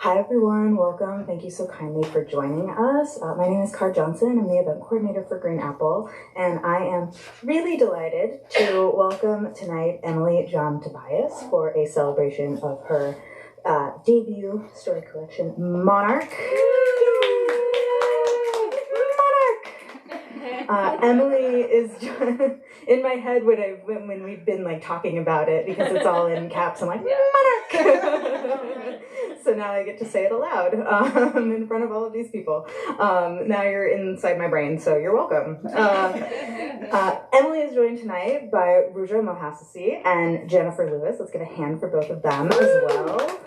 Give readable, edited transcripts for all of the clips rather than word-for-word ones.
Hi everyone, welcome. Thank you so kindly for joining us. My name is Car Johnson. I'm the event coordinator for Green Apple, and I am really delighted to welcome tonight Emily Jon Tobias for a celebration of her debut story collection, MONARCH. Emily is in my head when we've been like talking about it, because it's all in caps. I'm like, MONARCH. So now I get to say it aloud in front of all of these people. Now you're inside my brain, so you're welcome. Emily is joined tonight by Rooja Mohassessy and Jennifer Lewis. Let's get a hand for both of them as well.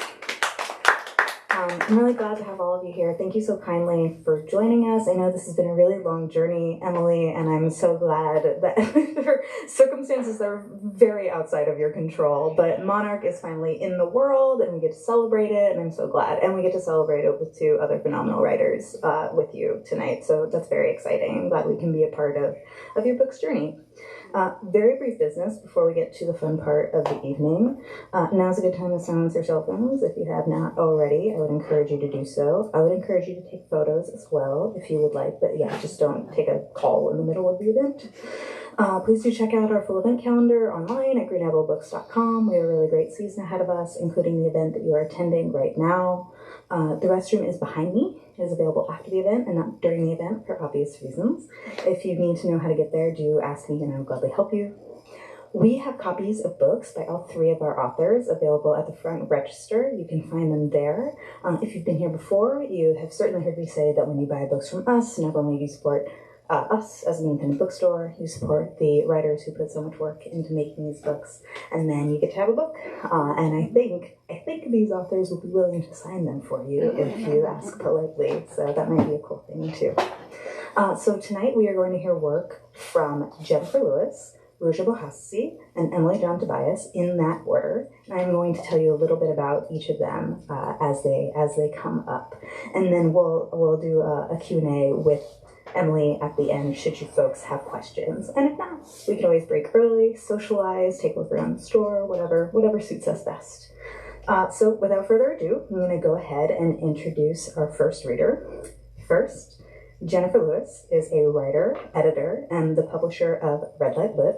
I'm really glad to have all of you here. Thank you so kindly for joining us. I know this has been a really long journey, Emily, and I'm so glad that there are circumstances that are very outside of your control, but MONARCH is finally in the world and we get to celebrate it, and I'm so glad. And we get to celebrate it with two other phenomenal writers with you tonight, so that's very exciting. I'm glad we can be a part of your book's journey. Very brief business before we get to the fun part of the evening. Now's a good time to silence your cell phones if you have not already. I would encourage you to do so. I would encourage you to take photos as well if you would like, but yeah, just don't take a call in the middle of the event. Please do check out our full event calendar online at greenapplebooks.com. We have a really great season ahead of us, including the event that you are attending right now. The restroom is behind me. It is available after the event and not during the event for obvious reasons. If you need to know how to get there, do ask me and I will gladly help you. We have copies of books by all three of our authors available at the front register. You can find them there. If you've been here before, you have certainly heard me say that when you buy books from us, not only do you support us as an independent bookstore, you support the writers who put so much work into making these books, and then you get to have a book. And I think these authors will be willing to sign them for you if you ask politely. So that might be a cool thing too. So tonight we are going to hear work from Jennifer Lewis, Rooja Mohassessy, and Emily Jon Tobias in that order. And I'm going to tell you a little bit about each of them as they come up, and then we'll do a Q&A with Emily at the end should you folks have questions. And if not, we can always break early, socialize, take a look around the store, whatever suits us best. So without further ado, I'm going to go ahead and introduce our first reader. First, Jennifer Lewis is a writer, editor, and the publisher of Red Light Lit.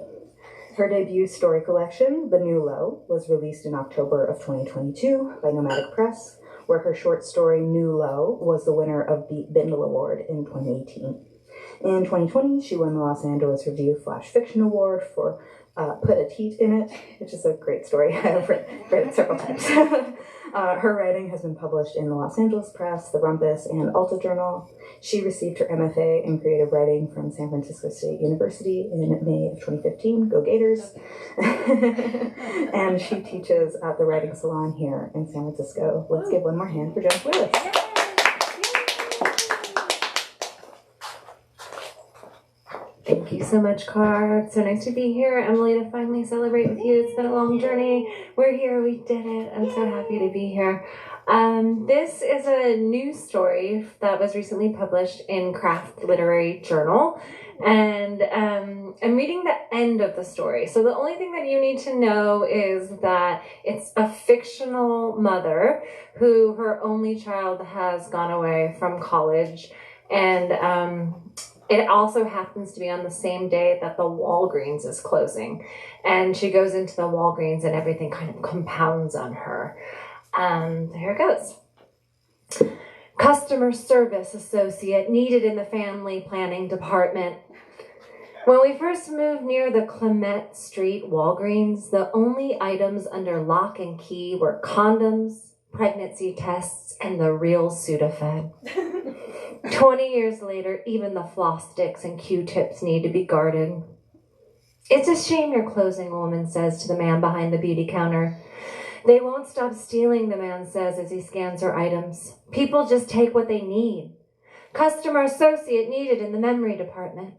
Her debut story collection, The New Low, was released in October of 2022 by Nomadic Press, where her short story New Low was the winner of the Bindle Award in 2018. In 2020, she won the Los Angeles Review Flash Fiction Award for Put a Teat in It, which is a great story. I've read it several times. Her writing has been published in the Los Angeles Press, the Rumpus, and Alta Journal. She received her MFA in creative writing from San Francisco State University in May of 2015. Go Gators! And she teaches at the Writing Salon here in San Francisco. Let's give one more hand for Jennifer Lewis. Thank you so much, Car. It's so nice to be here. Emily, to finally celebrate with you. It's been a long journey. We're here. We did it. I'm so happy to be here. This is a news story that was recently published in Craft Literary Journal. And I'm reading the end of the story. So the only thing that you need to know is that it's a fictional mother who her only child has gone away from college. And it also happens to be on the same day that the Walgreens is closing. And she goes into the Walgreens and everything kind of compounds on her. Here it goes. Customer service associate needed in the family planning department. When we first moved near the Clement Street Walgreens, the only items under lock and key were condoms, pregnancy tests, and the real Sudafed. 20 years later, even the floss sticks and Q-tips need to be guarded. It's a shame you're closing, a woman says to the man behind the beauty counter. They won't stop stealing, the man says as he scans her items. People just take what they need. Customer associate needed in the memory department.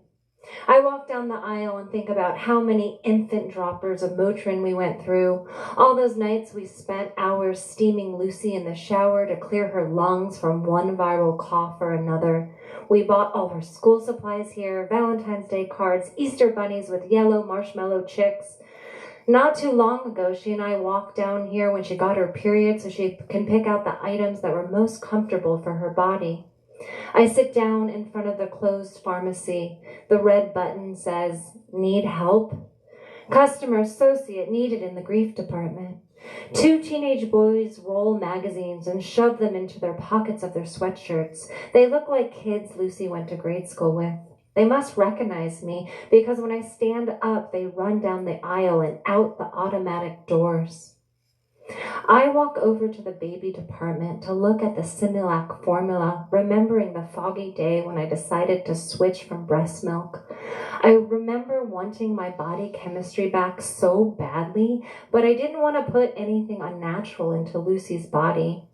I walk down the aisle and think about how many infant droppers of Motrin we went through, all those nights we spent hours steaming Lucy in the shower to clear her lungs from one viral cough or another. We bought all her school supplies here, Valentine's Day cards, Easter bunnies with yellow marshmallow chicks. Not too long ago, she and I walked down here when she got her period so she can pick out the items that were most comfortable for her body. I sit down in front of the closed pharmacy. The red button says, "Need help?" Customer associate needed in the grief department. 2 teenage boys roll magazines and shove them into their pockets of their sweatshirts. They look like kids Lucy went to grade school with. They must recognize me because when I stand up, they run down the aisle and out the automatic doors. I walk over to the baby department to look at the Similac formula, remembering the foggy day when I decided to switch from breast milk. I remember wanting my body chemistry back so badly, but I didn't want to put anything unnatural into Lucy's body.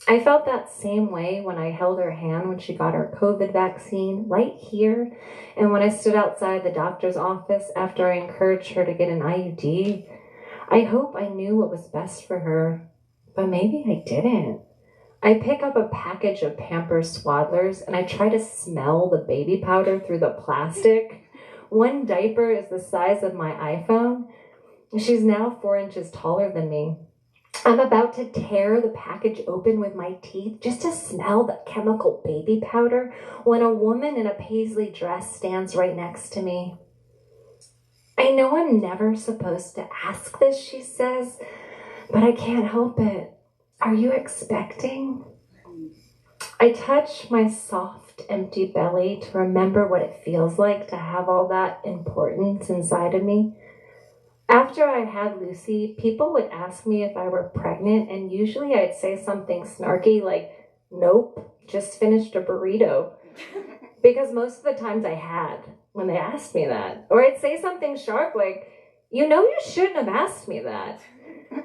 I felt that same way when I held her hand when she got her COVID vaccine right here, and when I stood outside the doctor's office after I encouraged her to get an IUD. I hope I knew what was best for her, but maybe I didn't. I pick up a package of Pampers Swaddlers and I try to smell the baby powder through the plastic. One diaper is the size of my iPhone. She's now 4 inches taller than me. I'm about to tear the package open with my teeth just to smell the chemical baby powder when a woman in a paisley dress stands right next to me. "I know I'm never supposed to ask this," she says, "but I can't help it. Are you expecting?" I touch my soft, empty belly to remember what it feels like to have all that importance inside of me. After I had Lucy, people would ask me if I were pregnant, and usually I'd say something snarky like, "Nope, just finished a burrito." Because most of the times I had when they asked me that. Or I'd say something sharp like, "You know you shouldn't have asked me that."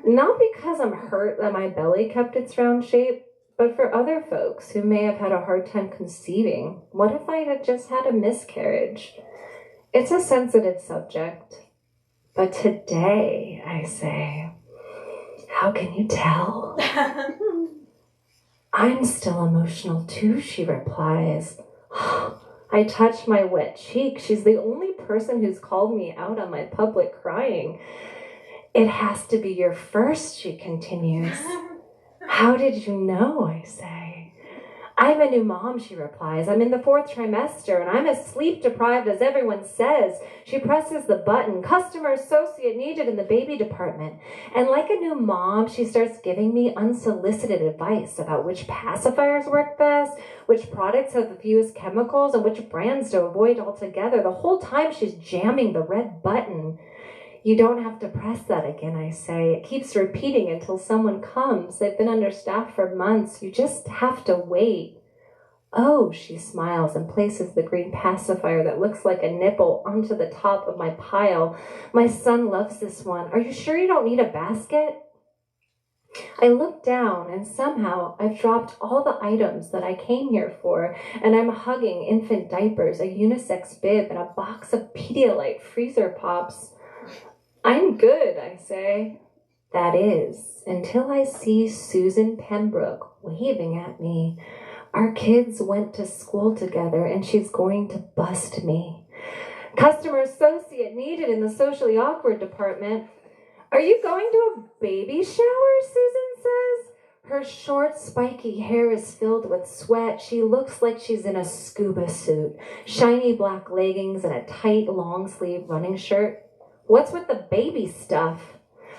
Not because I'm hurt that my belly kept its round shape, but for other folks who may have had a hard time conceiving. What if I had just had a miscarriage? It's a sensitive subject. But today, I say, "How can you tell?" "I'm still emotional too," she replies. I touch my wet cheek. She's the only person who's called me out on my public crying. "It has to be your first," she continues. "How did you know?" I say. "I'm a new mom," she replies. "I'm in the 4th trimester, and I'm as sleep-deprived as everyone says." She presses the button. "Customer associate needed in the baby department." And like a new mom, she starts giving me unsolicited advice about which pacifiers work best, which products have the fewest chemicals, and which brands to avoid altogether. The whole time she's jamming the red button. "You don't have to press that again," I say. "It keeps repeating until someone comes. They've been understaffed for months. You just have to wait." "Oh," she smiles and places the green pacifier that looks like a nipple onto the top of my pile. "My son loves this one. Are you sure you don't need a basket?" I look down and somehow I've dropped all the items that I came here for, and I'm hugging infant diapers, a unisex bib, and a box of Pedialyte freezer pops. "I'm good," I say. That is, until I see Susan Pembroke waving at me. Our kids went to school together, and she's going to bust me. "Customer associate needed in the socially awkward department." "Are you going to a baby shower?" Susan says. Her short, spiky hair is filled with sweat. She looks like she's in a scuba suit, shiny black leggings, and a tight, long-sleeve running shirt. "What's with the baby stuff?"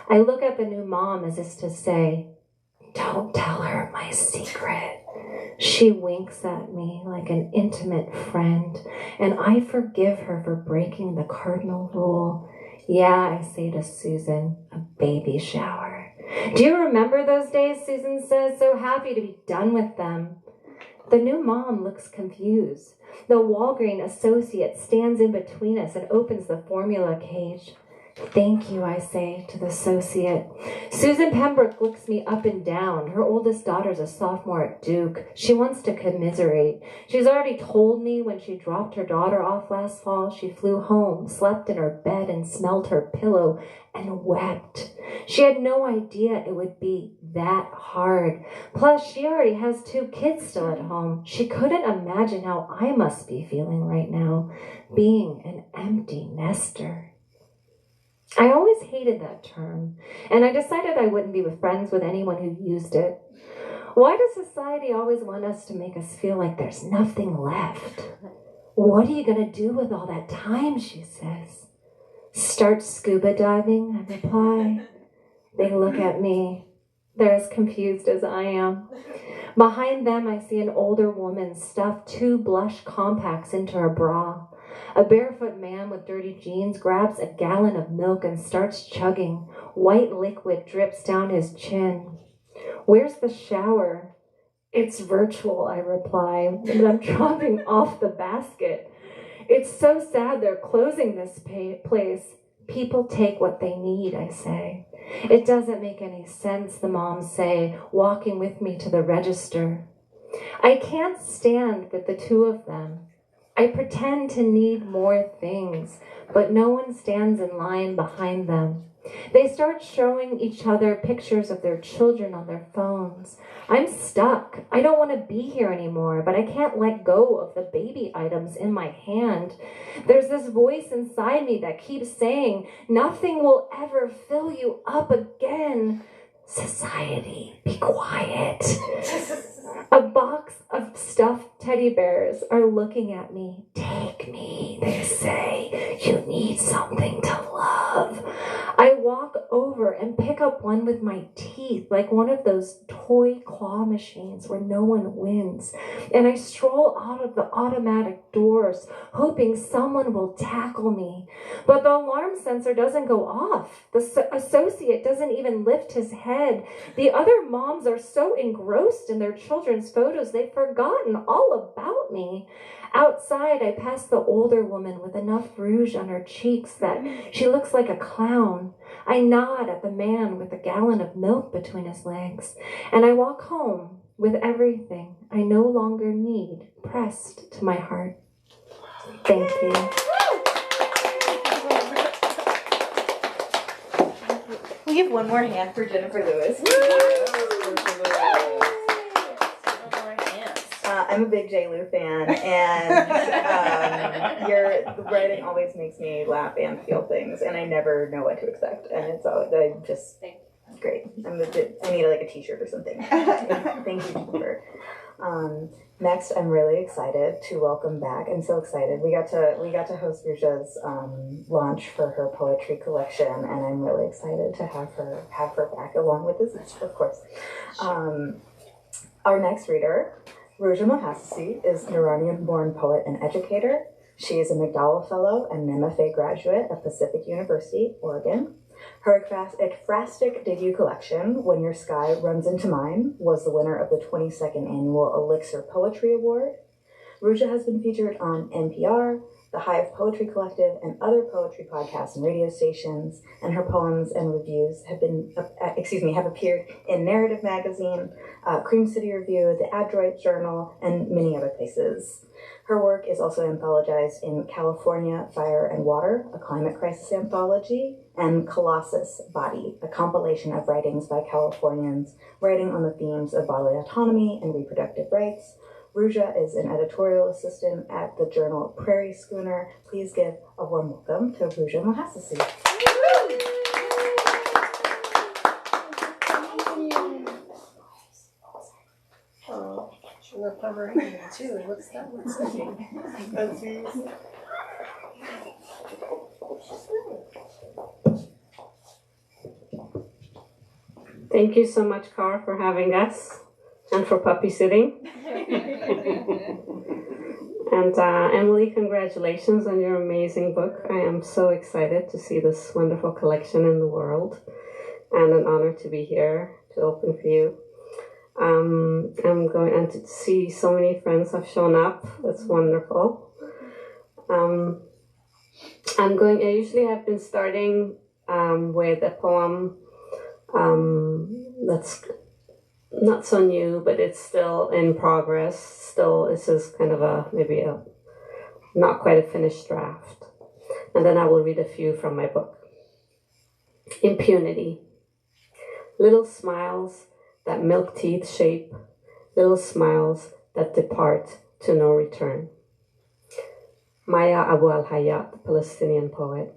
I look at the new mom as if to say, "Don't tell her my secret." She winks at me like an intimate friend, and I forgive her for breaking the cardinal rule. "Yeah," I say to Susan, "a baby shower." "Do you remember those days?" Susan says, so happy to be done with them. The new mom looks confused. The Walgreen associate stands in between us and opens the formula cage. "Thank you," I say to the associate. Susan Pembroke looks me up and down. Her oldest daughter's a sophomore at Duke. She wants to commiserate. She's already told me when she dropped her daughter off last fall, she flew home, slept in her bed, and smelled her pillow, and wept. She had no idea it would be that hard. Plus, she already has 2 kids still at home. She couldn't imagine how I must be feeling right now, being an empty nester. I always hated that term, and I decided I wouldn't be friends with anyone who used it. Why does society always want us to make us feel like there's nothing left? What are you going to do with all that time, she says. Start scuba diving, I reply. They look at me. They're as confused as I am. Behind them, I see an older woman stuff 2 blush compacts into her bra. A barefoot man with dirty jeans grabs a gallon of milk and starts chugging. White liquid drips down his chin. Where's the shower? It's virtual, I reply, and I'm dropping off the basket. It's so sad they're closing this place. People take what they need, I say. It doesn't make any sense, the moms say, walking with me to the register. I can't stand with the 2 of them. I pretend to need more things, but no one stands in line behind them. They start showing each other pictures of their children on their phones. I'm stuck. I don't want to be here anymore, but I can't let go of the baby items in my hand. There's this voice inside me that keeps saying, nothing will ever fill you up again. Society, be quiet. A box of stuffed teddy bears are looking at me. Take me, they say. You need something to love. I walk over and pick up one with my teeth, like one of those toy claw machines where no one wins. And I stroll out of the automatic doors, hoping someone will tackle me. But the alarm sensor doesn't go off. The associate doesn't even lift his head. The other moms are so engrossed in their children's photos, they've forgotten all about me. Outside, I pass the older woman with enough rouge on her cheeks that she looks like a clown. I nod at the man with a gallon of milk between his legs, and I walk home with everything I no longer need pressed to my heart. Thank you. We have one more hand for Jennifer Lewis. I'm a big J. Lou fan, and your writing always makes me laugh and feel things, and I never know what to expect, and it's all just great. I need like a T-shirt or something. Thank you, Jennifer. Next, I'm really excited to welcome back. I'm so excited. We got to host Rooja's launch for her poetry collection, and I'm really excited to have her back along with this, of course. Our next reader, Rooja Mohassessy, is an Iranian-born poet and educator. She is a McDowell Fellow and MFA graduate at Pacific University, Oregon. Her ekphrastic debut collection, When Your Sky Runs Into Mine, was the winner of the 22nd Annual Elixir Poetry Award. Rooja has been featured on NPR, the Hive Poetry Collective, and other poetry podcasts and radio stations, and her poems and reviews have appeared in Narrative Magazine, Cream City Review, the Adroit Journal, and many other places. Her work is also anthologized in California, Fire and Water, a climate crisis anthology, and Colossus Body, a compilation of writings by Californians writing on the themes of bodily autonomy and reproductive rights. Rooja is an editorial assistant at the journal Prairie Schooner. Please give a warm welcome to Rooja Mohassessy. Oh, sugar Pomeranian too. What's that? Thank you so much, Car, for having us and for puppy sitting. And Emily, congratulations on your amazing book. I am so excited to see this wonderful collection in the world, and an honor to be here to open for you. I'm going and to see so many friends have shown up. That's wonderful. I usually have been starting with a poem that's not so new, but it's still in progress. Still, this is kind of maybe not quite a finished draft. And then I will read a few from my book. Impunity. Little smiles that milk teeth shape, little smiles that depart to no return. Maya Abu al-Hayat, Palestinian poet.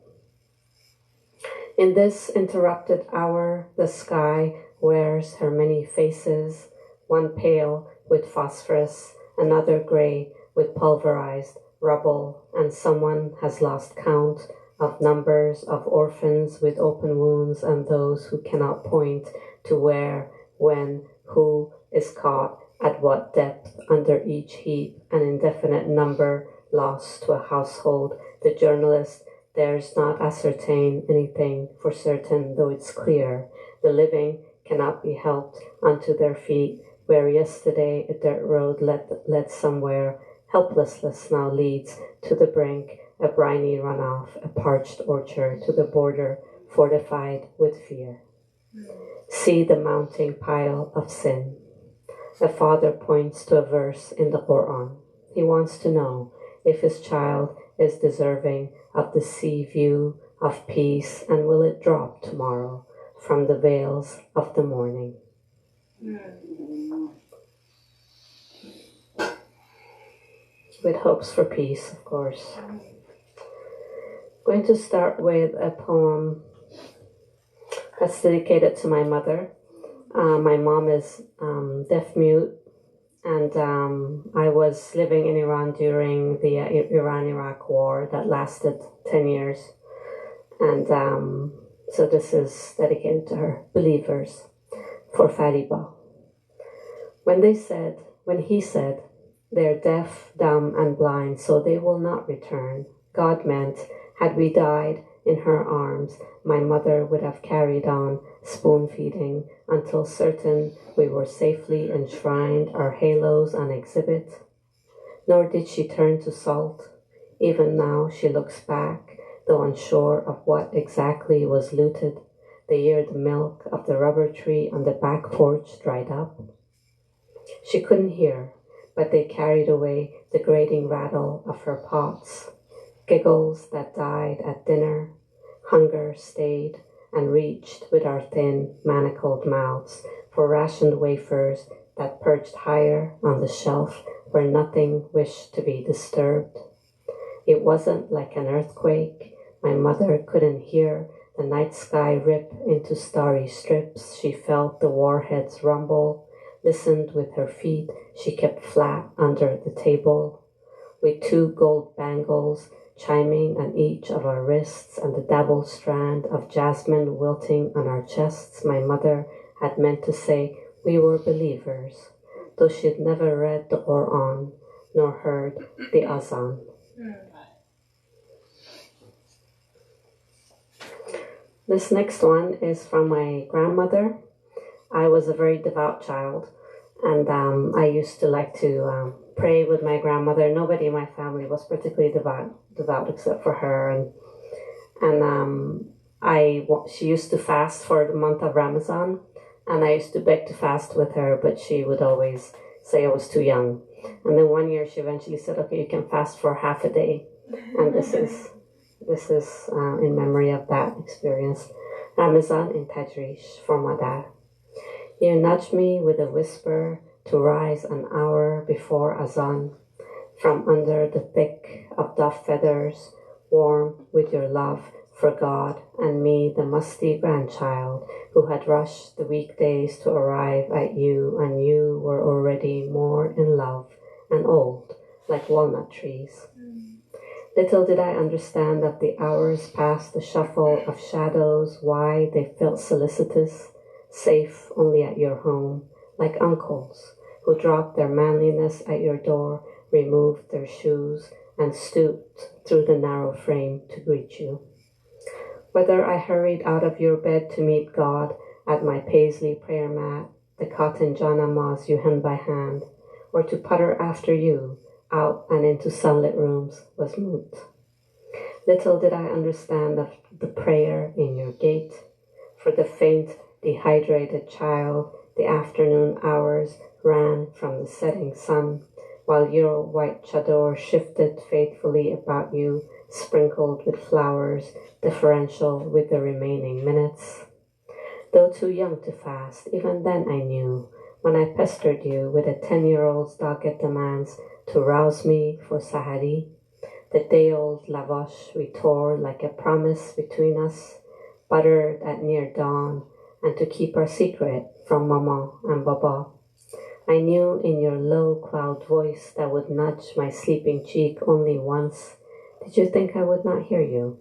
In this interrupted hour, the sky wears her many faces, one pale with phosphorus, another gray with pulverized rubble, and someone has lost count of numbers of orphans with open wounds and those who cannot point to where, when, who is caught at what depth under each heap, an indefinite number lost to a household. The journalist dares not ascertain anything for certain, though it's clear the living cannot be helped onto their feet, where yesterday a dirt road led somewhere. Helplessness now leads to the brink, a briny runoff, a parched orchard to the border, fortified with fear. See the mounting pile of sin. A father points to a verse in the Quran. He wants to know if his child is deserving of the sea view of peace, and will it drop tomorrow from the veils of the morning. With hopes for peace, of course. I'm going to start with a poem that's dedicated to my mother. My mom is deaf-mute, and I was living in Iran during the Iran-Iraq war that lasted 10 years. And so this is dedicated to her. Believers, for Fariba. When he said, they're deaf, dumb, and blind, so they will not return, God meant, had we died in her arms, my mother would have carried on spoon-feeding until certain we were safely enshrined, our halos on exhibit. Nor did she turn to salt. Even now she looks back, though unsure of what exactly was looted, the year the milk of the rubber tree on the back porch dried up. She couldn't hear, but they carried away the grating rattle of her pots, giggles that died at dinner, hunger stayed and reached with our thin, manacled mouths for rationed wafers that perched higher on the shelf where nothing wished to be disturbed. It wasn't like an earthquake. My mother couldn't hear the night sky rip into starry strips. She felt the warheads rumble, listened with her feet. She kept flat under the table, with 2 gold bangles chiming on each of our wrists and the double strand of jasmine wilting on our chests. My mother had meant to say we were believers, though she'd never read the Quran nor heard the Azan. This next one is from my grandmother. I was a very devout child, and I used to like to pray with my grandmother. Nobody in my family was particularly devout except for her, and she used to fast for the month of Ramadan, and I used to beg to fast with her, but she would always say I was too young. And then one year she eventually said, okay, you can fast for half a day, and this is in memory of that experience. Ramadan in Tajrish for my dad. You nudge me with a whisper to rise an hour before Azan, from under the thick of dove feathers, warm with your love for God and me, the musty grandchild who had rushed the weekdays to arrive at you, and you were already more in love and old, like walnut trees. Little did I understand of the hours past the shuffle of shadows, why they felt solicitous, safe only at your home, like uncles who dropped their manliness at your door, removed their shoes, and stooped through the narrow frame to greet you. Whether I hurried out of your bed to meet God at my paisley prayer mat, the cotton janamas you held by hand, or to putter after you out and into sunlit rooms was moot. Little did I understand of the prayer in your gate. For the faint, dehydrated child, the afternoon hours ran from the setting sun, while your white chador shifted faithfully about you, sprinkled with flowers, differential with the remaining minutes. Though too young to fast, even then I knew, when I pestered you with a 10-year-old's dogged demands to rouse me for Sahari, the day-old lavash we tore like a promise between us, buttered at near dawn, and to keep our secret from Mama and Baba. I knew in your low cloud voice that would nudge my sleeping cheek only once. Did you think I would not hear you?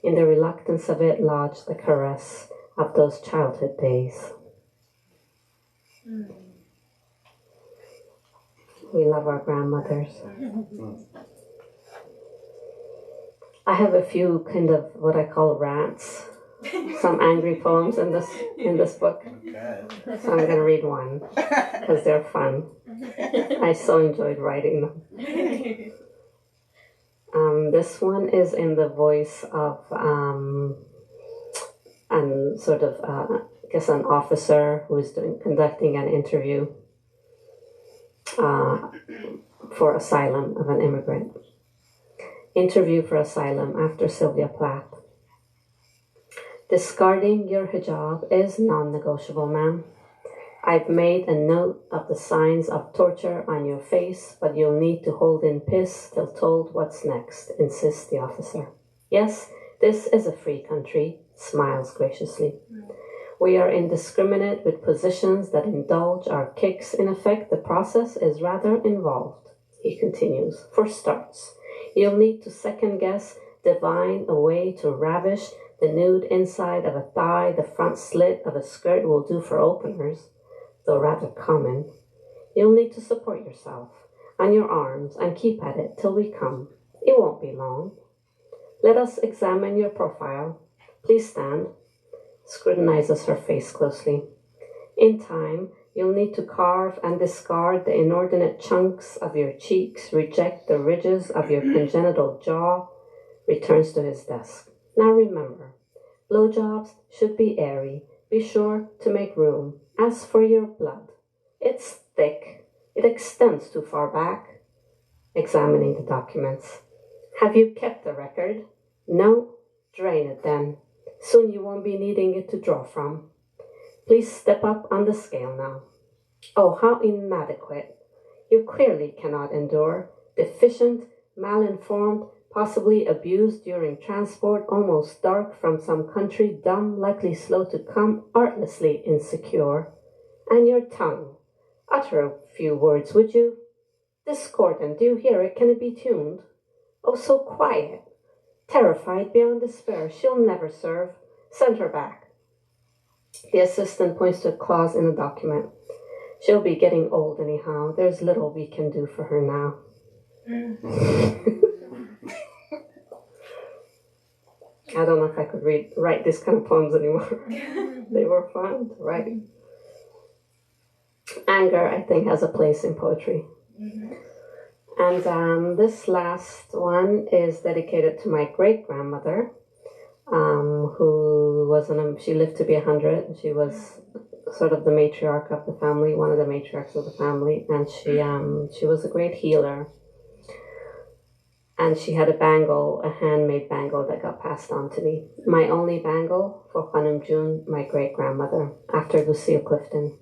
In the reluctance of it lodged the caress of those childhood days. We love our grandmothers. I have a few kind of what I call rants, some angry poems in this book. So I'm going to read one because they're fun. I so enjoyed writing them. This one is in the voice of an officer who is conducting an interview for asylum of an immigrant. Interview for asylum after Sylvia Plath. Discarding your hijab is non-negotiable, ma'am. I've made a note of the signs of torture on your face, but you'll need to hold in piss till told what's next, insists the officer. Yes, this is a free country, smiles graciously. We are indiscriminate with positions that indulge our kicks. In effect, the process is rather involved, he continues. For starts, you'll need to second-guess, divine a way to ravish the nude inside of a thigh. The front slit of a skirt will do for openers, though rather common. You'll need to support yourself on your arms and keep at it till we come. It won't be long. Let us examine your profile. Please stand. Scrutinizes her face closely. In time, you'll need to carve and discard the inordinate chunks of your cheeks, reject the ridges of your congenital jaw. Returns to his desk. Now remember, blowjobs should be airy. Be sure to make room. As for your blood, it's thick. It extends too far back. Examining the documents. Have you kept the record? No? Drain it then. Soon you won't be needing it to draw from. Please step up on the scale now. Oh, how inadequate. You clearly cannot endure. Deficient, malinformed, possibly abused during transport, almost dark from some country, dumb, likely slow to come, artlessly insecure. And your tongue. Utter a few words, would you? Discordant, do you hear it? Can it be tuned? Oh, so quiet. Terrified beyond despair. She'll never serve. Send her back. The assistant points to a clause in the document. She'll be getting old anyhow. There's little we can do for her now. I don't know if I could write these kind of poems anymore. They were fun to write. Anger, I think, has a place in poetry. And this last one is dedicated to my great-grandmother, who she lived to be 100. She was sort of the matriarch of the family, one of the matriarchs of the family, and she was a great healer. And she had a bangle, a handmade bangle that got passed on to me. My only bangle for Khanum June, my great-grandmother, after Lucille Clifton.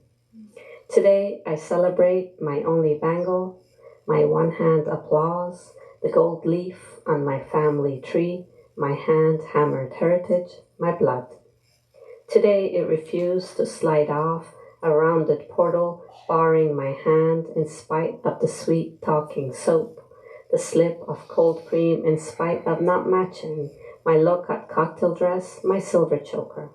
Today I celebrate my only bangle, my one-hand applause, the gold leaf on my family tree, my hand-hammered heritage, my blood. Today it refused to slide off a rounded portal, barring my hand in spite of the sweet-talking soap, the slip of cold cream in spite of not matching my low-cut cocktail dress, my silver choker.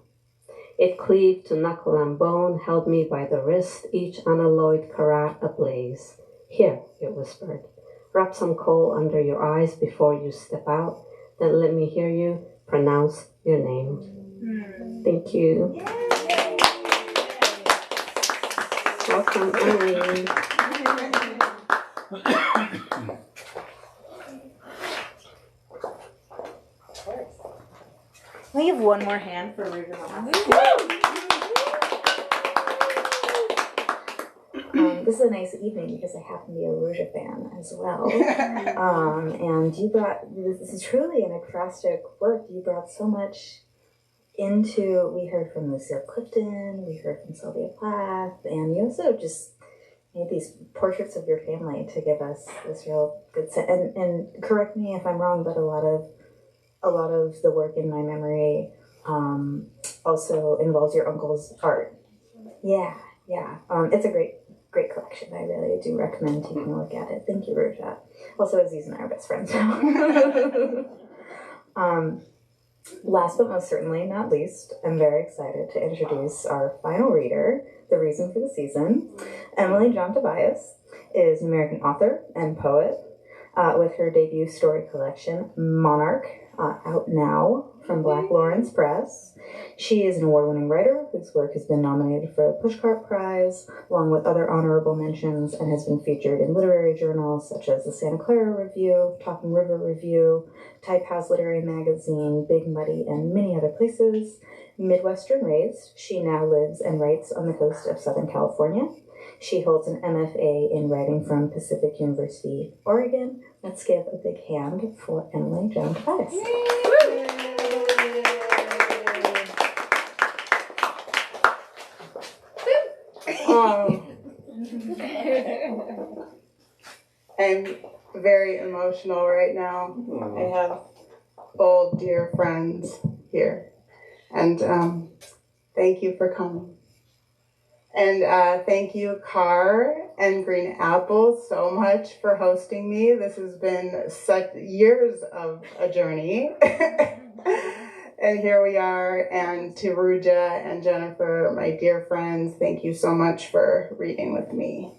It cleaved to knuckle and bone, held me by the wrist, each unalloyed karat ablaze. Here, it whispered, rub some coal under your eyes before you step out, then let me hear you pronounce your name. Thank you. Welcome, Emily. We have one more hand for Rooja Mohassessy. This is a nice evening because I happen to be a Rooja fan as well. And you brought, this is truly an acrostic work. You brought so much into, we heard from Lucille Clifton, we heard from Sylvia Plath, and you also just made these portraits of your family to give us this real good sense. And correct me if I'm wrong, but a lot of the work in my memory also involves your uncle's art. Yeah. It's a great collection. I really do recommend taking a look at it. Thank you, Rooja. Also, Aziz and I are best friends now. Last but most certainly not least, I'm very excited to introduce our final reader, the reason for the season. Emily Jon Tobias is an American author and poet with her debut story collection, Monarch, out now from Black Lawrence Press. She is an award-winning writer whose work has been nominated for the Pushcart Prize, along with other honorable mentions, and has been featured in literary journals such as the Santa Clara Review, Talking River Review, Type House Literary Magazine, Big Muddy, and many other places. Midwestern raised, she now lives and writes on the coast of Southern California. She holds an MFA in writing from Pacific University, Oregon. Let's give a big hand for Emily Jon Tobias. I'm very emotional right now. I have old dear friends here, and thank you for coming. And thank you, Carr and Green Apple, so much for hosting me. This has been such years of a journey. And here we are. And to Rooja and Jennifer, my dear friends, thank you so much for reading with me.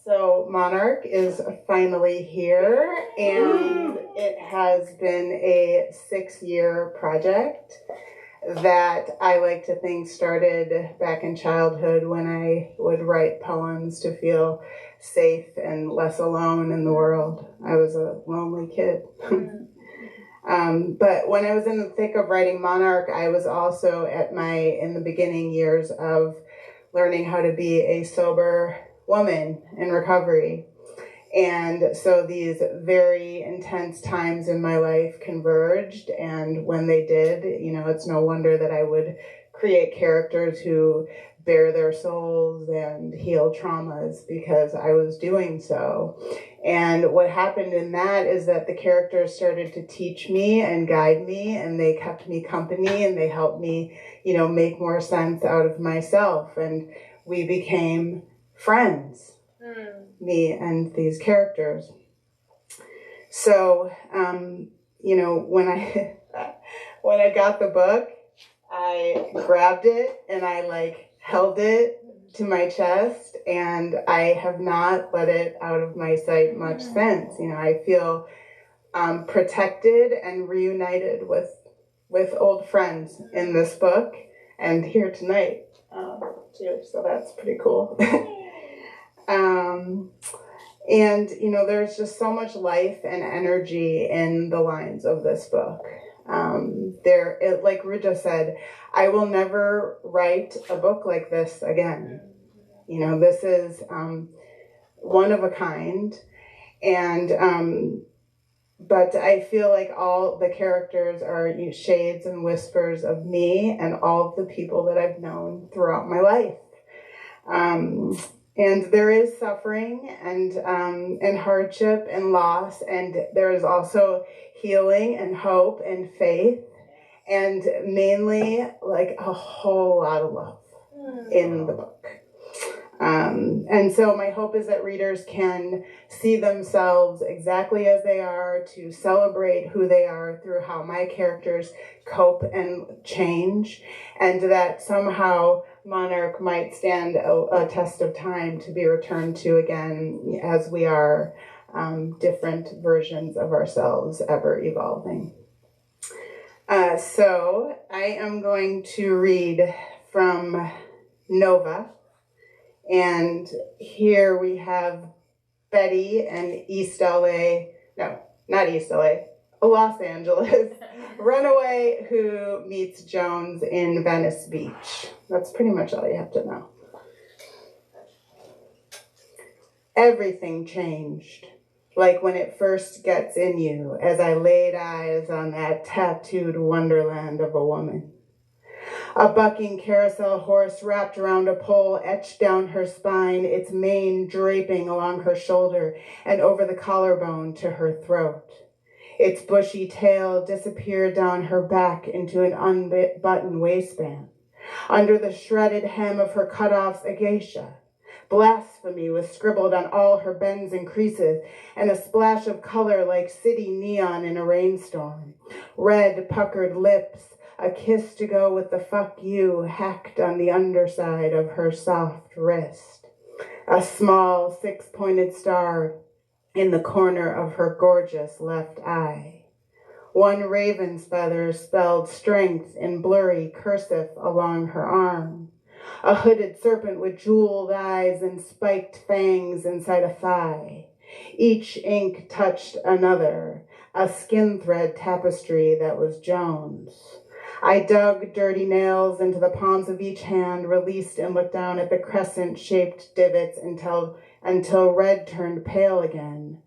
So Monarch is finally here, and it has been a 6-year project that I like to think started back in childhood when I would write poems to feel safe and less alone in the world. I was a lonely kid. But when I was in the thick of writing Monarch, I was also in the beginning years of learning how to be a sober woman in recovery. And so these very intense times in my life converged, and when they did, it's no wonder that I would create characters who bare their souls and heal traumas, because I was doing so. And what happened in that is that the characters started to teach me and guide me, and they kept me company, and they helped me, make more sense out of myself. And we became friends, me and these characters. So, when I got the book, I grabbed it and I held it to my chest, and I have not let it out of my sight much since. I feel protected and reunited with old friends in this book, and here tonight too. So that's pretty cool. And there's just so much life and energy in the lines of this book. Like Rooja said, I will never write a book like this again. This is one of a kind, and but I feel like all the characters are shades and whispers of me and all of the people that I've known throughout my life. And there is suffering and hardship and loss, and there is also healing and hope and faith, and mainly a whole lot of love in the book. And so my hope is that readers can see themselves exactly as they are, to celebrate who they are through how my characters cope and change, and that somehow Monarch might stand a test of time to be returned to again, as we are different versions of ourselves, ever evolving. So I am going to read from Nova. And here we have Betty in Los Angeles, runaway who meets Jones in Venice Beach. That's pretty much all you have to know. Everything changed, like when it first gets in you, as I laid eyes on that tattooed wonderland of a woman. A bucking carousel horse wrapped around a pole etched down her spine, its mane draping along her shoulder and over the collarbone to her throat. Its bushy tail disappeared down her back into an unbuttoned waistband. Under the shredded hem of her cutoffs, a geisha. Blasphemy was scribbled on all her bends and creases, and a splash of color like city neon in a rainstorm. Red, puckered lips, a kiss to go with the fuck you hacked on the underside of her soft wrist. A small, six-pointed star in the corner of her gorgeous left eye. One raven's feather spelled strength in blurry cursive along her arm. A hooded serpent with jeweled eyes and spiked fangs inside a thigh. Each ink touched another, a skin thread tapestry that was Joan's. I dug dirty nails into the palms of each hand, released and looked down at the crescent-shaped divots until red turned pale again.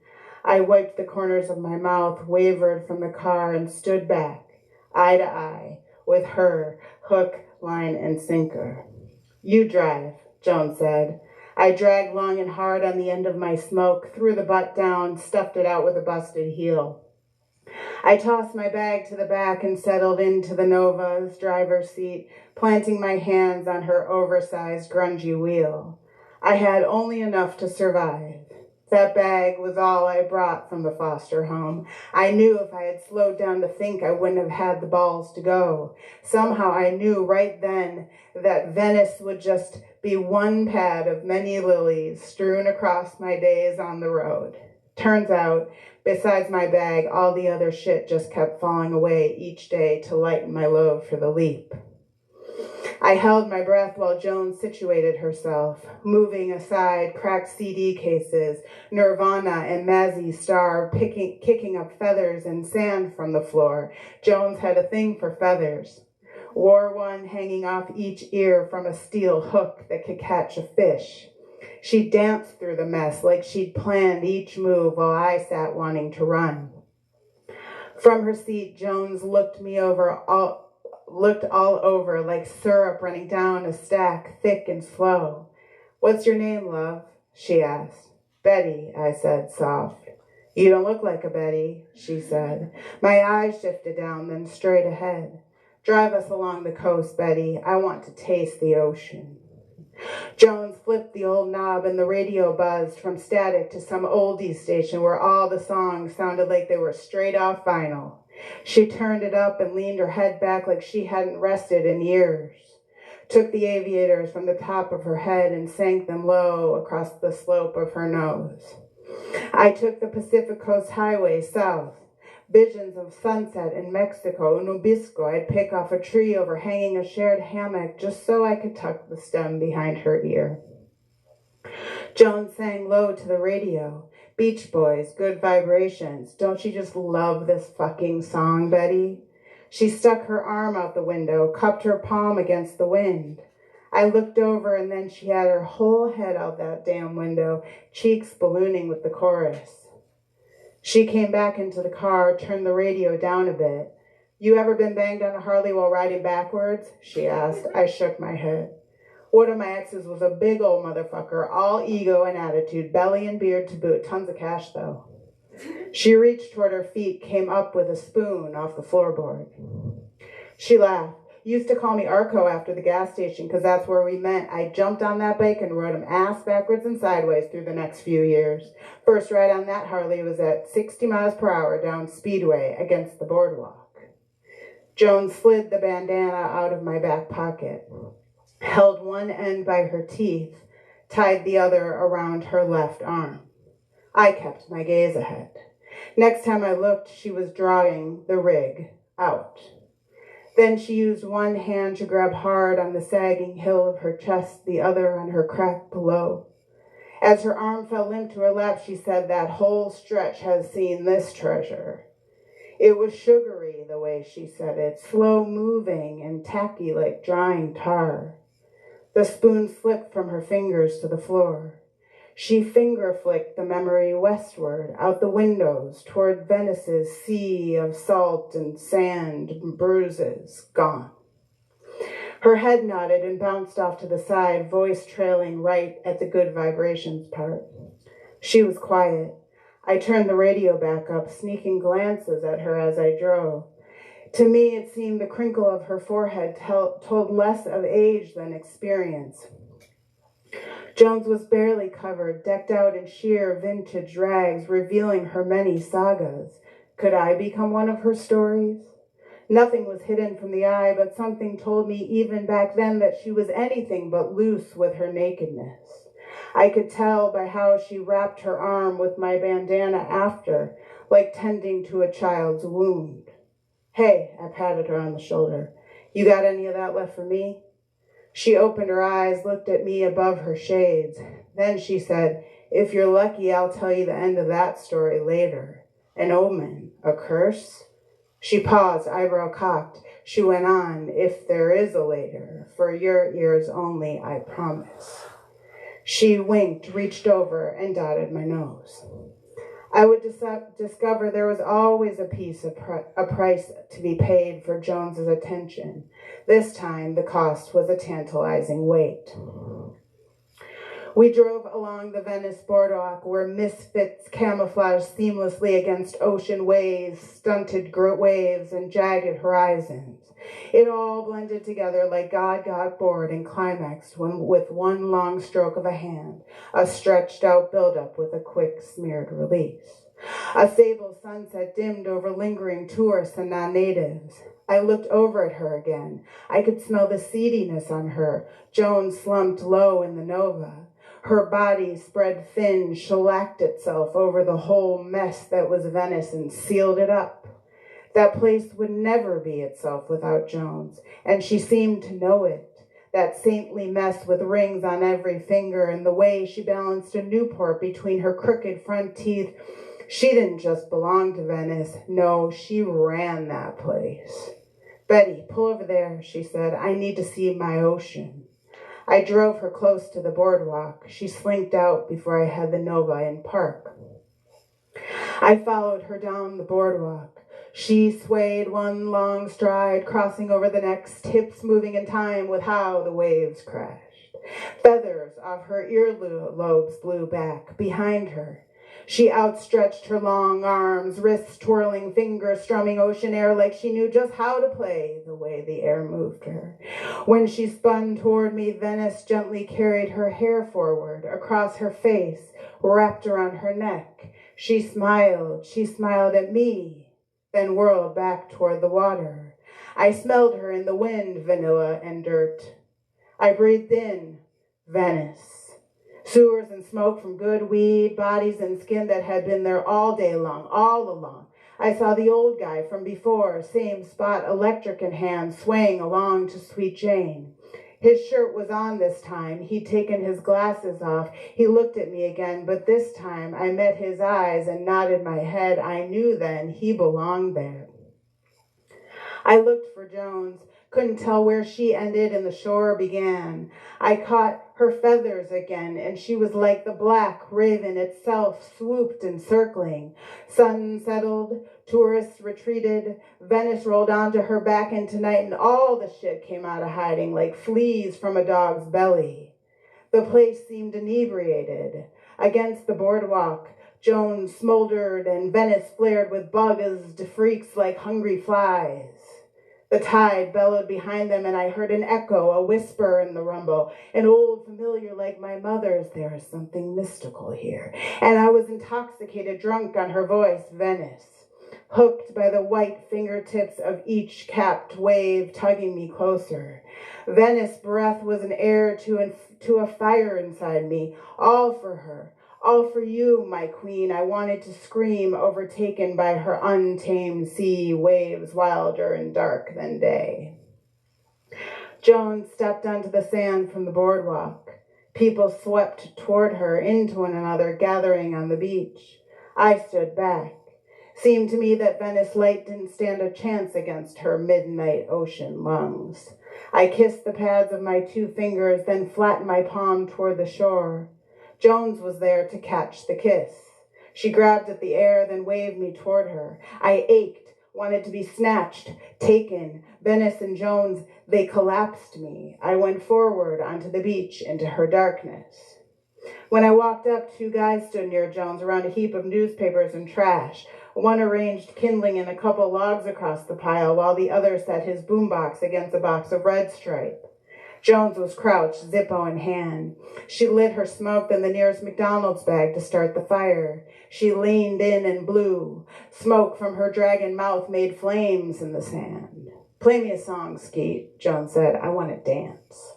I wiped the corners of my mouth, wavered from the car, and stood back, eye to eye, with her, hook, line, and sinker. You drive, Joan said. I dragged long and hard on the end of my smoke, threw the butt down, stuffed it out with a busted heel. I tossed my bag to the back and settled into the Nova's driver's seat, planting my hands on her oversized, grungy wheel. I had only enough to survive. That bag was all I brought from the foster home. I knew if I had slowed down to think, I wouldn't have had the balls to go. Somehow I knew right then that Venice would just be one pad of many lilies strewn across my days on the road. Turns out, besides my bag, all the other shit just kept falling away each day to lighten my load for the leap. I held my breath while Joan situated herself, moving aside cracked CD cases, Nirvana and Mazzy Star, kicking up feathers and sand from the floor. Jones had a thing for feathers. Wore one hanging off each ear from a steel hook that could catch a fish. She danced through the mess like she'd planned each move while I sat wanting to run. From her seat, Jones looked all over like syrup running down a stack, thick and slow. What's your name, love? She asked. Betty, I said, soft. You don't look like a Betty, she said. My eyes shifted down, then straight ahead. Drive us along the coast, Betty. I want to taste the ocean. Jones flipped the old knob and the radio buzzed from static to some oldies station where all the songs sounded like they were straight off vinyl. She turned it up and leaned her head back like she hadn't rested in years. Took the aviators from the top of her head and sank them low across the slope of her nose. I took the Pacific Coast Highway south. Visions of sunset in Mexico, Nubisco. I'd pick off a tree overhanging a shared hammock just so I could tuck the stem behind her ear. Joan sang low to the radio. Beach Boys, Good Vibrations. Don't you just love this fucking song, Betty? She stuck her arm out the window, cupped her palm against the wind. I looked over and then she had her whole head out that damn window, cheeks ballooning with the chorus. She came back into the car, turned the radio down a bit. You ever been banged on a Harley while riding backwards? She asked. I shook my head. One of my exes was a big old motherfucker, all ego and attitude, belly and beard to boot. Tons of cash, though. She reached toward her feet, came up with a spoon off the floorboard. She laughed. Used to call me Arco after the gas station because that's where we met. I jumped on that bike and rode him ass backwards and sideways through the next few years. First ride on that Harley was at 60 miles per hour down Speedway against the boardwalk. Joan slid the bandana out of my back pocket, held one end by her teeth, tied the other around her left arm. I kept my gaze ahead. Next time I looked, she was drawing the rig out. Then she used one hand to grab hard on the sagging hill of her chest, the other on her crack below. As her arm fell limp to her lap, she said, that whole stretch has seen this treasure. It was sugary, the way she said it, slow-moving and tacky like drying tar. The spoon slipped from her fingers to the floor. She finger-flicked the memory westward, out the windows, toward Venice's sea of salt and sand and bruises, gone. Her head nodded and bounced off to the side, voice trailing right at the good vibrations part. She was quiet. I turned the radio back up, sneaking glances at her as I drove. To me, it seemed the crinkle of her forehead told less of age than experience. Jones was barely covered, decked out in sheer vintage rags, revealing her many sagas. Could I become one of her stories? Nothing was hidden from the eye, but something told me even back then that she was anything but loose with her nakedness. I could tell by how she wrapped her arm with my bandana after, like tending to a child's wound. Hey, I patted her on the shoulder. You got any of that left for me? She opened her eyes, looked at me above her shades. Then she said, if you're lucky, I'll tell you the end of that story later. An omen, a curse? She paused, eyebrow cocked. She went on, if there is a later, for your ears only, I promise. She winked, reached over, and dotted my nose. I would discover there was always a price to be paid for Jones's attention. This time, the cost was a tantalizing wait. We drove along the Venice boardwalk where misfits camouflaged seamlessly against ocean waves, stunted waves, and jagged horizons. It all blended together like God got bored and climaxed with one long stroke of a hand, a stretched out buildup with a quick smeared release. A sable sunset dimmed over lingering tourists and non-natives. I looked over at her again. I could smell the seediness on her. Joan slumped low in the Nova. Her body, spread thin, shellacked itself over the whole mess that was Venice and sealed it up. That place would never be itself without Jones, and she seemed to know it. That saintly mess with rings on every finger and the way she balanced a Newport between her crooked front teeth. She didn't just belong to Venice. No, she ran that place. Betty, pull over there, she said. I need to see my ocean. I drove her close to the boardwalk. She slinked out before I had the Nova in park. I followed her down the boardwalk. She swayed one long stride, crossing over the next, hips moving in time with how the waves crashed. Feathers off her earlobes blew back behind her. She outstretched her long arms, wrists twirling, fingers strumming ocean air like she knew just how to play the way the air moved her. When she spun toward me, Venice gently carried her hair forward, across her face, wrapped around her neck. She smiled at me, then whirled back toward the water. I smelled her in the wind, vanilla and dirt. I breathed in, Venice. Sewers and smoke from good weed, bodies and skin that had been there all day long, all along. I saw the old guy from before, same spot, electric in hand, swaying along to Sweet Jane. His shirt was on this time. He'd taken his glasses off. He looked at me again, but this time I met his eyes and nodded my head. I knew then he belonged there. I looked for Jones. Couldn't tell where she ended and the shore began. I caught her feathers again, and she was like the black raven itself, swooped and circling. Sun settled, tourists retreated, Venice rolled onto her back into night, and all the shit came out of hiding like fleas from a dog's belly. The place seemed inebriated. Against the boardwalk, Jones smoldered, and Venice flared with buzzed freaks like hungry flies. The tide bellowed behind them, and I heard an echo, a whisper in the rumble, an old familiar like my mother's. There is something mystical here. And I was intoxicated, drunk on her voice, Venice, hooked by the white fingertips of each capped wave tugging me closer. Venice breath was an heir to a fire inside me, all for her. All for you, my queen, I wanted to scream, overtaken by her untamed sea waves, wilder and dark than day. Joan stepped onto the sand from the boardwalk. People swept toward her, into one another, gathering on the beach. I stood back. Seemed to me that Venice light didn't stand a chance against her midnight ocean lungs. I kissed the pads of my 2 fingers, then flattened my palm toward the shore. Jones was there to catch the kiss. She grabbed at the air, then waved me toward her. I ached, wanted to be snatched, taken. Venice and Jones, they collapsed me. I went forward onto the beach into her darkness. When I walked up, 2 guys stood near Jones around a heap of newspapers and trash. One arranged kindling in a couple logs across the pile, while the other set his boombox against a box of Red Stripe. Jones was crouched, Zippo in hand. She lit her smoke, then the nearest McDonald's bag to start the fire. She leaned in and blew. Smoke from her dragon mouth made flames in the sand. "Play me a song, Skeet," Jones said. "I want to dance."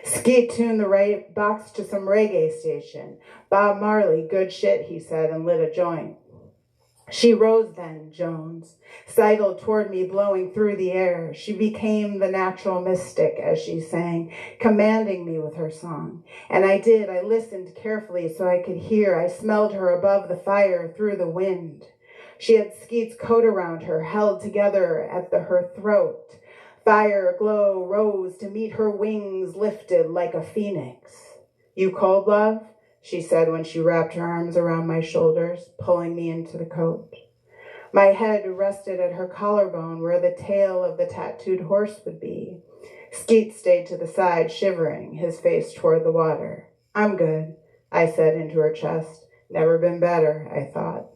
Skeet tuned the right box to some reggae station. "Bob Marley, good shit," he said, and lit a joint. She rose then, Jones, sidled toward me, blowing through the air. She became the natural mystic as she sang, commanding me with her song. And I did. I listened carefully so I could hear. I smelled her above the fire, through the wind. She had Skeet's coat around her, held together at her throat. Fire glow rose to meet her wings, lifted like a phoenix. "You cold, love?" she said when she wrapped her arms around my shoulders, pulling me into the coat. My head rested at her collarbone where the tail of the tattooed horse would be. Skeet stayed to the side, shivering, his face toward the water. "I'm good," I said into her chest. Never been better, I thought.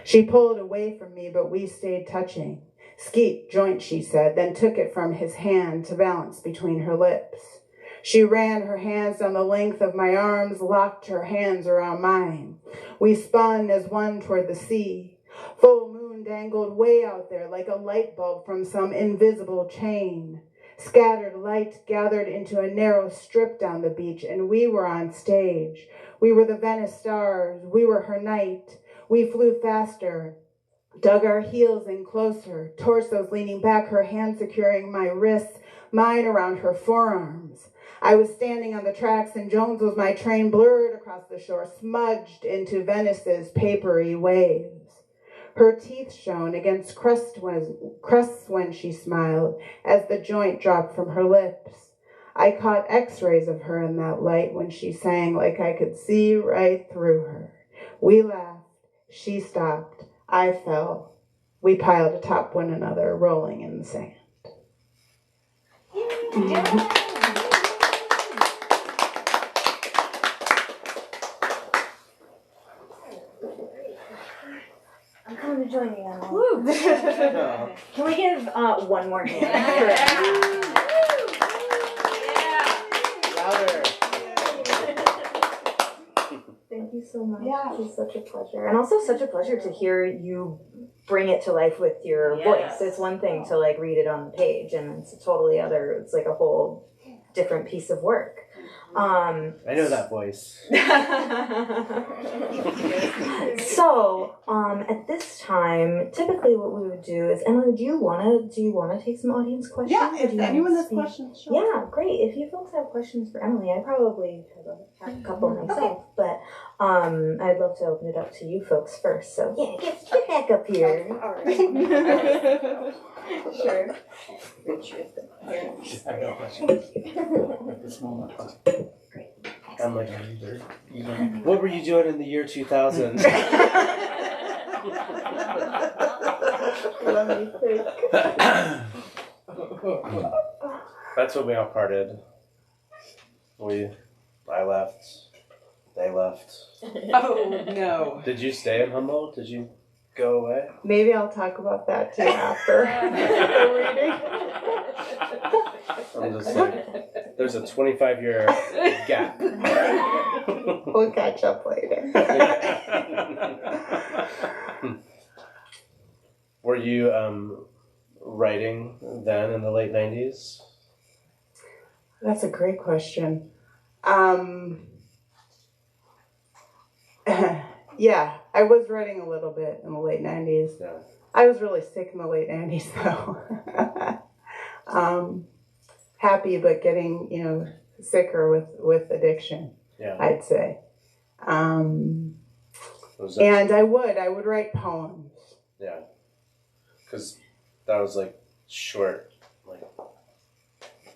She pulled away from me, but we stayed touching. "Skeet, joint," she said, then took it from his hand to balance between her lips. She ran her hands down the length of my arms, locked her hands around mine. We spun as one toward the sea. Full moon dangled way out there like a light bulb from some invisible chain. Scattered light gathered into a narrow strip down the beach, and we were on stage. We were the Venice stars. We were her night. We flew faster, dug our heels in closer, torsos leaning back, her hand securing my wrists, mine around her forearms. I was standing on the tracks, and Jones was my train, blurred across the shore, smudged into Venice's papery waves. Her teeth shone against crusts when she smiled, as the joint dropped from her lips. I caught x-rays of her in that light when she sang, like I could see right through her. We laughed. She stopped. I fell. We piled atop one another, rolling in the sand. I'm coming to join you on that. Can we give one more hand? Louder. Thank you so much. Yeah. It's such a pleasure. And also such a pleasure to hear you bring it to life with your voice. It's one thing to like read it on the page, and it's totally other. It's like a whole different piece of work. I know that voice. So, at this time, typically what we would do is, Emily, do you wanna take some audience questions? Yeah, Or if do you wanna anyone has speak? questions, sure. Yeah, great. If you folks have questions for Emily, I probably have a couple myself, but I'd love to open it up to you folks first. So yeah, get back up here. All right. Sure. I have no questions at this moment. I'm like, what were you doing in the year 2000? Let me think. That's when we all parted. I left. They left. Oh, no. Did you stay in Humboldt? Did you go away? Maybe I'll talk about that too after the reading. I'm just like, there's a 25-year gap. We'll catch up later. Were you writing then in the late 90s? That's a great question. Yeah, I was writing a little bit in the late 90s. Yeah. I was really sick in the late 90s though. Happy, but getting, sicker with addiction, Yeah. I'd say. And I would write poems. Yeah. Because that was like short, like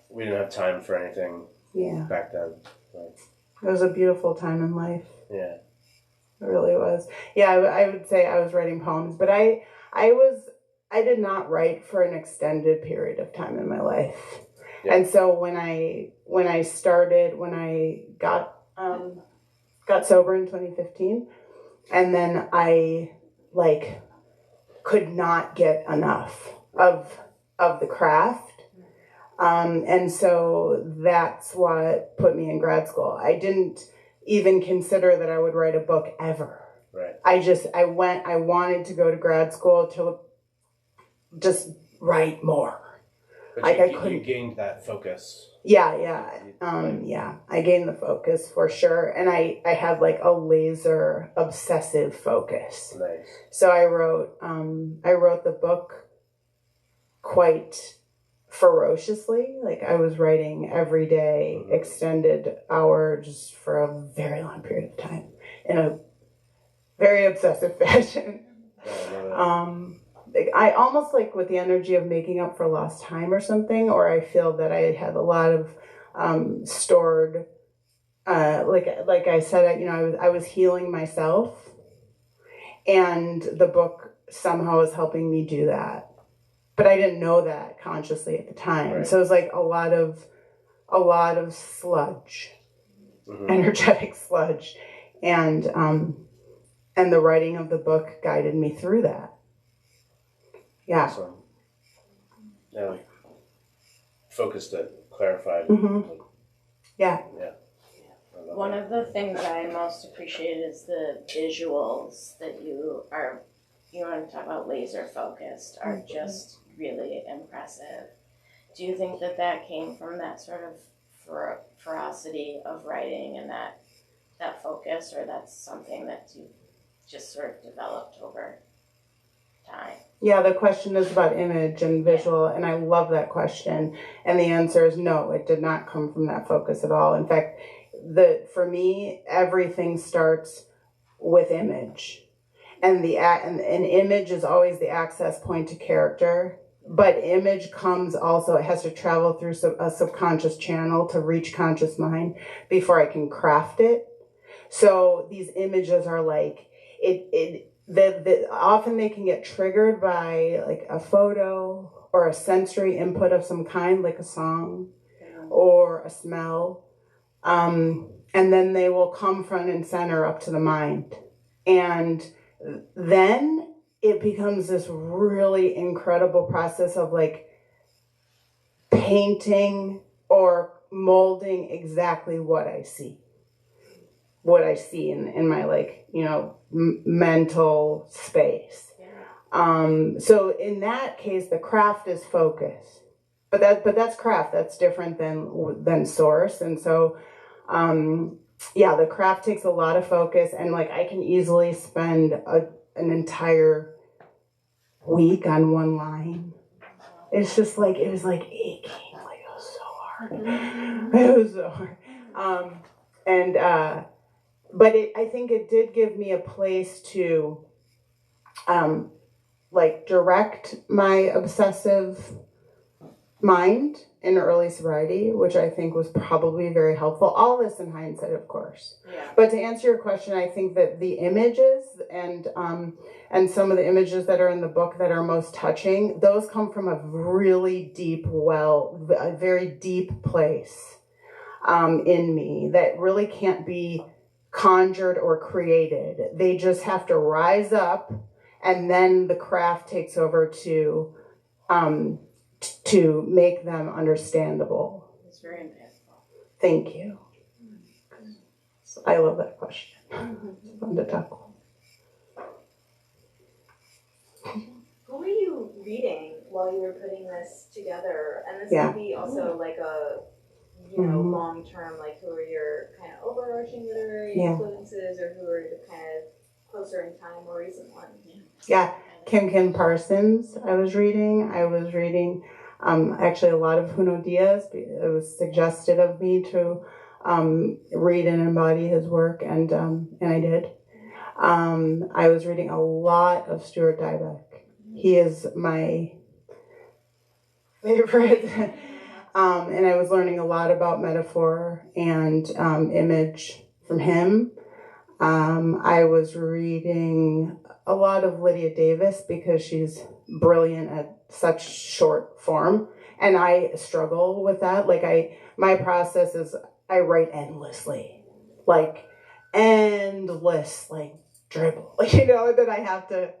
we didn't have time for anything Yeah. back then. Like, It was a beautiful time in life. yeah. It really was. Yeah, I would say I was writing poems, but I did not write for an extended period of time in my life. Yeah. And so when I got got sober in 2015, and then I like could not get enough of the craft. And so that's what put me in grad school. I didn't even consider that I would write a book ever. Right. I wanted to go to grad school to just write more. But Like you gained that focus. Yeah. I gained the focus for sure. And I had like a laser obsessive focus. Nice. So I wrote the book quite ferociously. Like I was writing every day, extended hours for a very long period of time in a very obsessive fashion. I almost like with the energy of making up for lost time or something, or I feel that I had a lot of stored, like I said, I was healing myself, and the book somehow is helping me do that. But I didn't know that consciously at the time. Right. So it was like a lot of sludge, energetic sludge, and the writing of the book guided me through that. Yeah. Awesome. Yeah, like focused it, clarified. Yeah. One of the things I most appreciate is the visuals that you want to talk about laser focused are just really impressive. Do you think that came from that sort of ferocity of writing and that focus, or that's something that you just sort of developed over time? Yeah, the question is about image and visual, and I love that question. And the answer is no, it did not come from that focus at all. In fact, for me, everything starts with image. And an image is always the access point to character. But image comes also, it has to travel through a subconscious channel to reach conscious mind before I can craft it. So these images are like, often they can get triggered by like a photo or a sensory input of some kind, like a song or a smell. And then they will come front and center up to the mind. And then it becomes this really incredible process of like painting or molding exactly what I see in my like, mental space. So in that case, the craft is focus, but that's craft. That's different than source. And so, the craft takes a lot of focus, and like I can easily spend an entire week on one line. It's just like, it was like aching, like it was so hard. It was so hard. But I think it did give me a place to direct my obsessive mind in early sobriety, which I think was probably very helpful. All this in hindsight, of course. Yeah. But to answer your question, I think that the images and some of the images that are in the book that are most touching, those come from a really deep a very deep place in me that really can't be conjured or created. They just have to rise up, and then the craft takes over to make them understandable. It's very impactful. Thank you. I love that question. It's fun to talk. Who were you reading while you were putting this together? And this would be also like a long-term, like who are your kind of overarching literary influences, or who are the kind of closer in time, more recent ones? Yeah, Kim Parsons I was reading. Actually a lot of Junot Diaz. It was suggested of me to read and embody his work, and I did. I was reading a lot of Stuart Dybek. He is my favorite. And I was learning a lot about metaphor and image from him. I was reading a lot of Lydia Davis because she's brilliant at such short form, and I struggle with that. Like my process is I write endlessly. Like endless like dribble, that I have to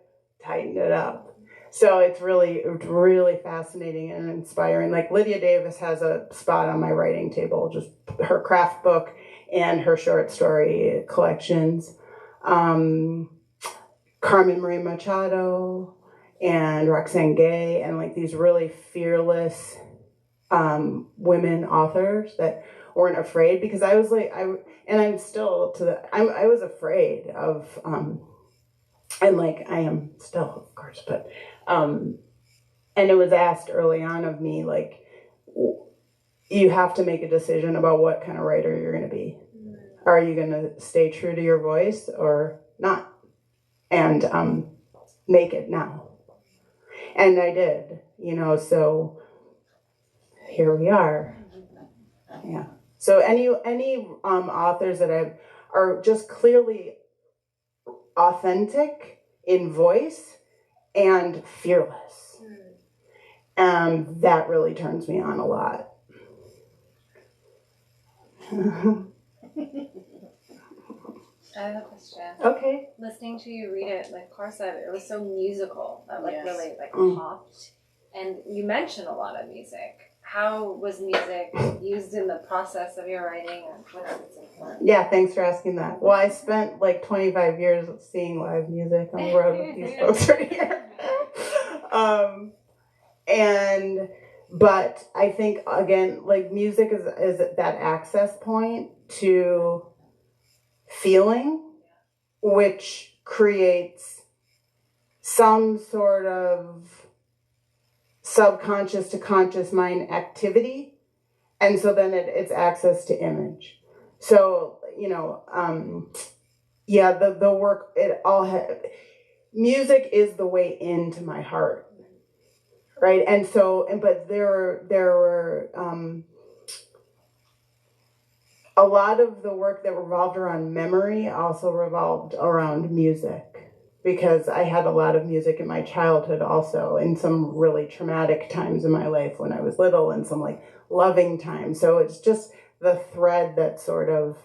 tighten it up. So it's really fascinating and inspiring. Like Lydia Davis has a spot on my writing table, just her craft book and her short story collections. Carmen Marie Machado and Roxane Gay, and like these really fearless women authors that weren't afraid, because I was like, I'm still I was afraid of, and like I am still, of course, but and it was asked early on of me, like, you have to make a decision about what kind of writer you're going to be. Are you going to stay true to your voice or not? And make it now. And I did, so here we are. Yeah. So any authors that are just clearly authentic in voice and fearless. That really turns me on a lot. I have a question. Okay. Listening to you read it, like Carr said, it was so musical that really popped. And you mentioned a lot of music. How was music used in the process of your writing, and what is its importance? Yeah, thanks for asking that. Well, I spent like 25 years seeing live music on the road with these folks right here. But I think, again, like music is that access point to feeling, which creates some sort of subconscious to conscious mind activity, and so then it's access to image. So the work, it all music is the way into my heart, right? And so, but there were a lot of the work that revolved around memory also revolved around music, because I had a lot of music in my childhood also, in some really traumatic times in my life when I was little, and some like loving times. So it's just the thread that sort of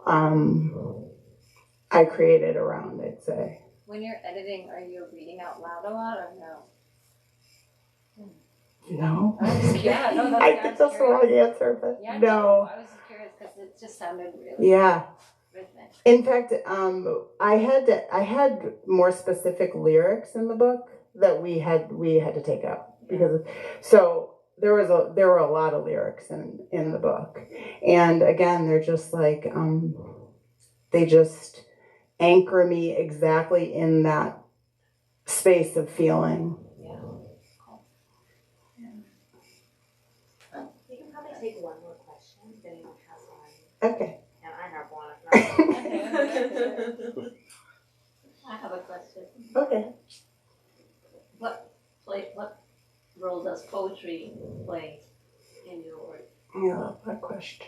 I created around, I'd say. When you're editing, are you reading out loud a lot or no? No. Yeah, no, That's a wrong answer, but yeah, no. I was just curious because it just sounded really rhythmic. In fact, I had more specific lyrics in the book that we had to take out, because there were a lot of lyrics in the book, and again, they're just like they just anchor me exactly in that space of feeling. You can probably take one more question if anyone has one. Okay. And I have one. I have a question. Okay. What role does poetry play in your work? I love that question.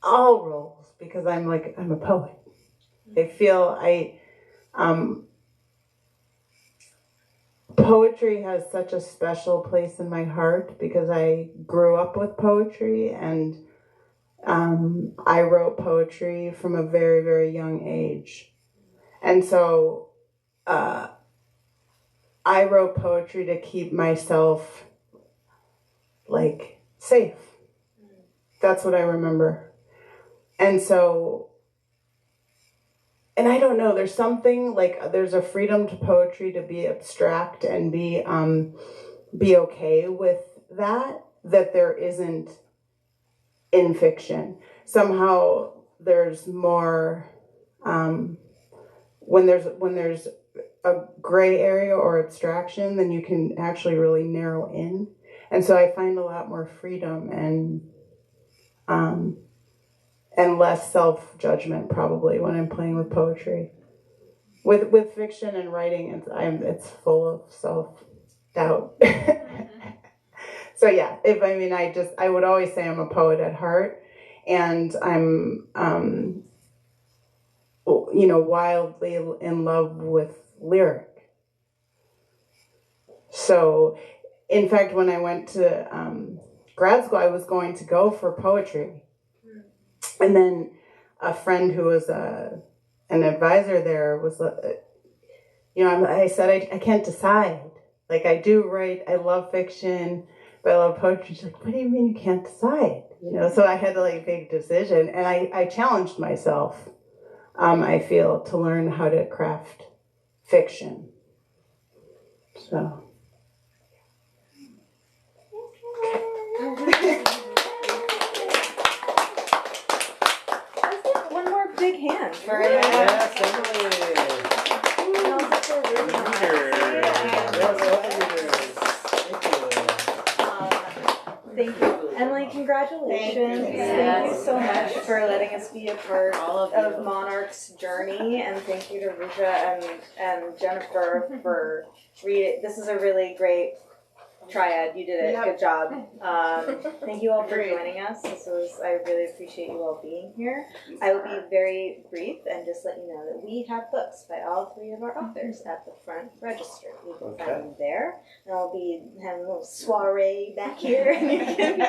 All roles, because I'm a poet. I feel poetry has such a special place in my heart, because I grew up with poetry, and I wrote poetry from a very, very young age. And so I wrote poetry to keep myself safe. That's what I remember. And so, and I don't know, there's something there's a freedom to poetry to be abstract and be okay with that there isn't in fiction. Somehow there's more, when there's a gray area or abstraction, then you can actually really narrow in. And so I find a lot more freedom and less self-judgment probably when I'm playing with poetry. With fiction and writing, it's full of self-doubt. So yeah, I would always say I'm a poet at heart, and I'm wildly in love with lyric. So in fact, when I went to grad school, I was going to go for poetry. And then a friend who was an advisor there was, I said, I can't decide. Like, I do write, I love fiction, but I love poetry. She's like, what do you mean you can't decide? So I had to make a decision, and I challenged myself, I feel, to learn how to craft fiction. So. One more big hand for Yes, Emily. And also for Rooja Mohassessy. Thank you. Emily, congratulations. Thank you so much for letting us be a part of Monarch's journey. And thank you to Rooja and Jennifer for reading. This is a really great triad. You did it. Yep. Good job. Thank you all for joining us. I really appreciate you all being here. I will be very brief and just let you know that we have books by all three of our authors at the front register. You can find them there. And I'll be having a little soiree back here, and you can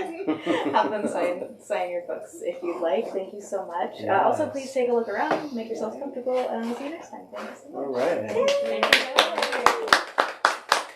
have them sign your books if you'd like. Thank you so much. Yes. Also, please take a look around, make yourselves comfortable, and we'll see you next time. Thanks. All right.